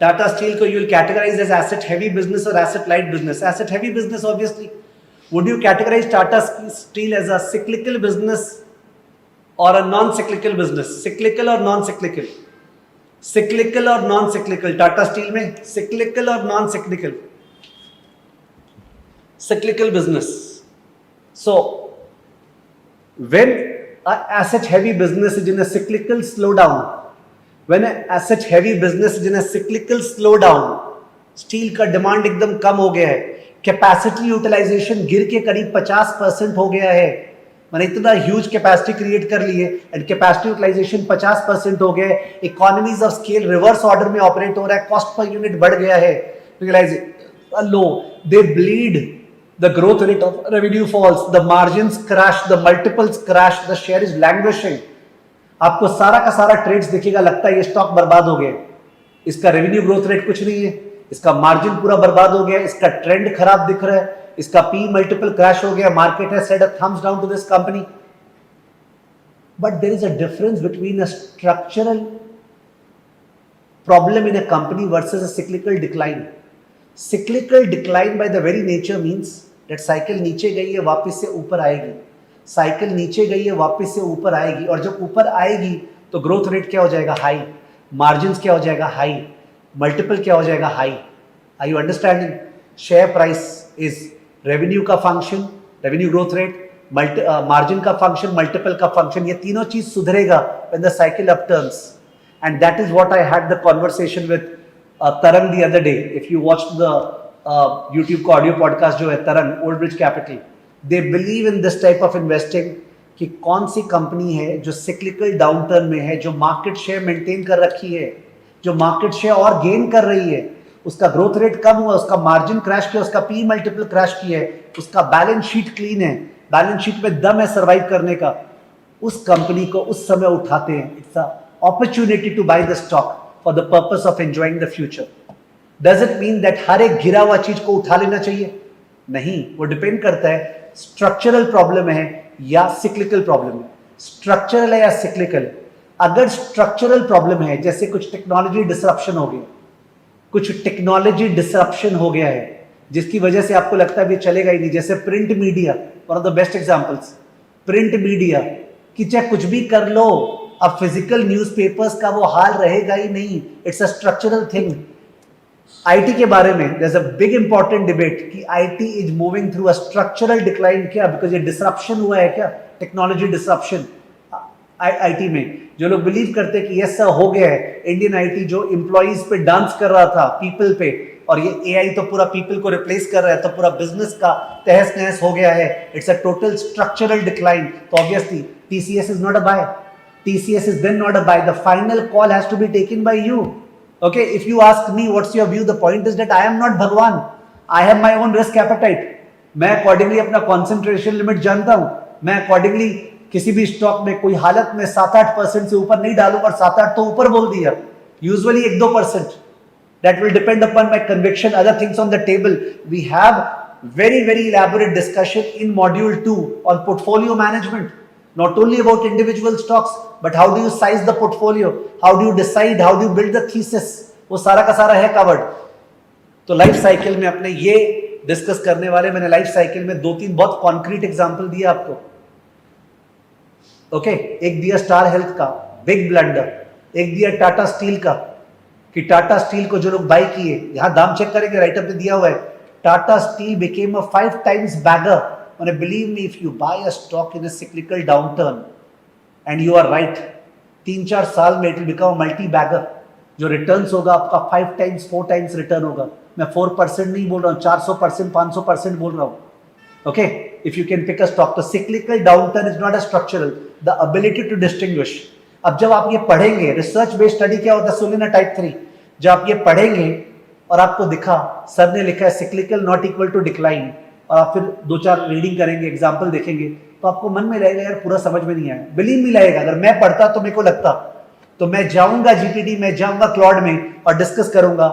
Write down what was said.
Tata Steel ko you will categorize as asset heavy business or asset light business. Asset heavy business, obviously. Would you categorize Tata Steel as a cyclical business or a non-cyclical business? Cyclical or non-cyclical? Cyclical or non-cyclical? Tata Steel में cyclical or non-cyclical? Cyclical business. So when an asset heavy business is in a cyclical slowdown, when an asset heavy business is in a cyclical slowdown, steel का demand एकदम कम हो गया है, capacity utilisation गिर के करीब 50% हो गया है, मैंने इतना ह्यूज कैपेसिटी क्रिएट कर ली है एंड कैपेसिटी यूटिलाइजेशन 50% हो गया है, economies of scale reverse order में ऑपरेट हो रहा है, कॉस्ट पर यूनिट बढ़ गया है, लो दे bleed, the growth rate of revenue falls, the margins crash, the multiples crash, the share is languishing. आपको सारा का सारा ट्रेड्स दिखेगा, लगता है ये स्टॉक बर्बाद हो गया, इसका रेवेन्यू ग्रोथ रेट कुछ नहीं है, इसका मार्जिन पूरा बर्बाद हो गया, इसका ट्रेंड खराब दिख रहा है, इसका पी मल्टीपल क्रैश हो गया, market has said a thumbs down to this company. But there is a difference between a structural problem in a company versus a cyclical decline. Cyclical decline by the very nature means that cycle नीचे गई है वापस से ऊपर आएगी, cycle नीचे गई है वापस से ऊपर आएगी, और जब ऊपर आएगी तो ग्रोथ रेट क्या हो जाएगा? हाई. मार्जिन्स क्या हो जाएगा? हाई. मल्टीपल क्या हो जाएगा? Hi. Are you understanding? Share price is revenue का function, revenue growth rate, margin का फंक्शन, मल्टीपल का फंक्शन, ये तीनों चीज सुधरेगा when the cycle up turns. And that is what I had the conversation with Tarang the other day. If you watch the YouTube का audio podcast जो है Tarang, old bridge capital, they believe in this type of investing कि कौन सी company है जो cyclical downturn में है, जो मार्केट शेयर मेंटेन कर रखी है, जो मार्केट शेयर और गेन कर रही है, उसका ग्रोथ रेट कम हुआ, उसका मार्जिन क्रैश किया, उसका पी मल्टीपल क्रैश किया है, उसका बैलेंस शीट क्लीन है, बैलेंस शीट में दम है सर्वाइव करने का, उस कंपनी को उस समय उठाते हैं. It's a opportunity to buy the stock for the purpose of enjoying the future. Does it mean that हर एक गिरा हुआ चीज को उठा लेना चाहिए? नहीं, वो डिपेंड करता है स्ट्रक्चरल प्रॉब्लम है या सिक्लिकल प्रॉब्लम है. स्ट्रक्चरल है या सिक्लिकल? अगर स्ट्रक्चरल प्रॉब्लम है, जैसे कुछ टेक्नोलॉजी डिसरप्शन हो गया, कुछ टेक्नोलॉजी डिसरप्शन हो गया है जिसकी वजह से आपको लगता है ये चलेगा ही नहीं, जैसे print media, one of the best examples, print media कि चाहे कुछ भी कर लो, अब फिजिकल न्यूज़पेपर्स का वो हाल रहेगा ही नहीं. It's a structural thing. IT के बारे में there is a big important debate कि IT is moving through a structural decline. क्या? बिकॉज ये डिसरप्शन हुआ है क्या? टेक्नोलॉजी डिसरप्शन आईटी में. जो लोग बिलीव करते हैं कि यस सर हो गया है, इंडियन आईटी जो एम्प्लॉइज पे डांस कर रहा था, पीपल पे, और ये एआई तो पूरा पीपल को रिप्लेस कर रहा है, तो पूरा बिजनेस का तहस नहस हो गया है, it's a total structural decline. तो obviously TCS is not a buy. TCS is then not a buy. The final call has to be taken by you. Okay, if you ask me what's your view, the point is that I am not Bhagwan. I have my own risk appetite. मैं accordingly अपना concentration limit जानता हूँ. मैं accordingly किसी भी stock में कोई हालत में 7-8% से ऊपर नहीं डालूंगा, और 7-8 तो ऊपर बोल दिया, usually 1-2%. That will depend upon my conviction, other things on the table. We have very elaborate discussion in module 2 on portfolio management. Not only about individual stocks, but how do you size the portfolio? How do you decide? How do you build the thesis? वो सारा का सारा है covered. तो life cycle में अपने ये discuss करने वाले, मैंने लाइफ साइकिल में 2-3 बहुत कॉन्क्रीट एग्जांपल दिया आपको. ओके, एक दिया स्टार हेल्थ का बिग ब्लंडर, एक दिया टाटा स्टील का कि टाटा स्टील को जो लोग बाई किए, यहां दाम चेक करेंगे, राइटअप में दिया हुआ है, Tata steel became a 5 times bagger. And believe me, if you buy a stock in a cyclical downturn, and you are right, 3-4 साल में it will become a multi-bagger. जो रिटर्न्स होगा आपका 5 times 4 times रिटर्न होगा. मैं 4% नहीं बोल रहा हूँ, 400% 500% बोल रहा हूँ. Okay, if you can pick a stock. तो cyclical downturn is not a structural. The ability to distinguish. अब जब आप ये पढ़ेंगे, रिसर्च बेस्ड स्टडी क्या होता है, सुनिए ना, टाइप 3, जब आप ये पढ़ेंगे और आपको दिखा सर ने लिखा है cyclical not equal to decline, और आप फिर 2-4 रीडिंग करेंगे, एग्जाम्पल देखेंगे, तो आपको मन में रहेगा यार पूरा समझ में नहीं आया. बिलीव मी लगेगा. अगर मैं पढ़ता तो मेरे को लगता, तो मैं जाऊंगा जीपीटी में, जाऊंगा क्लॉड में और डिस्कस करूंगा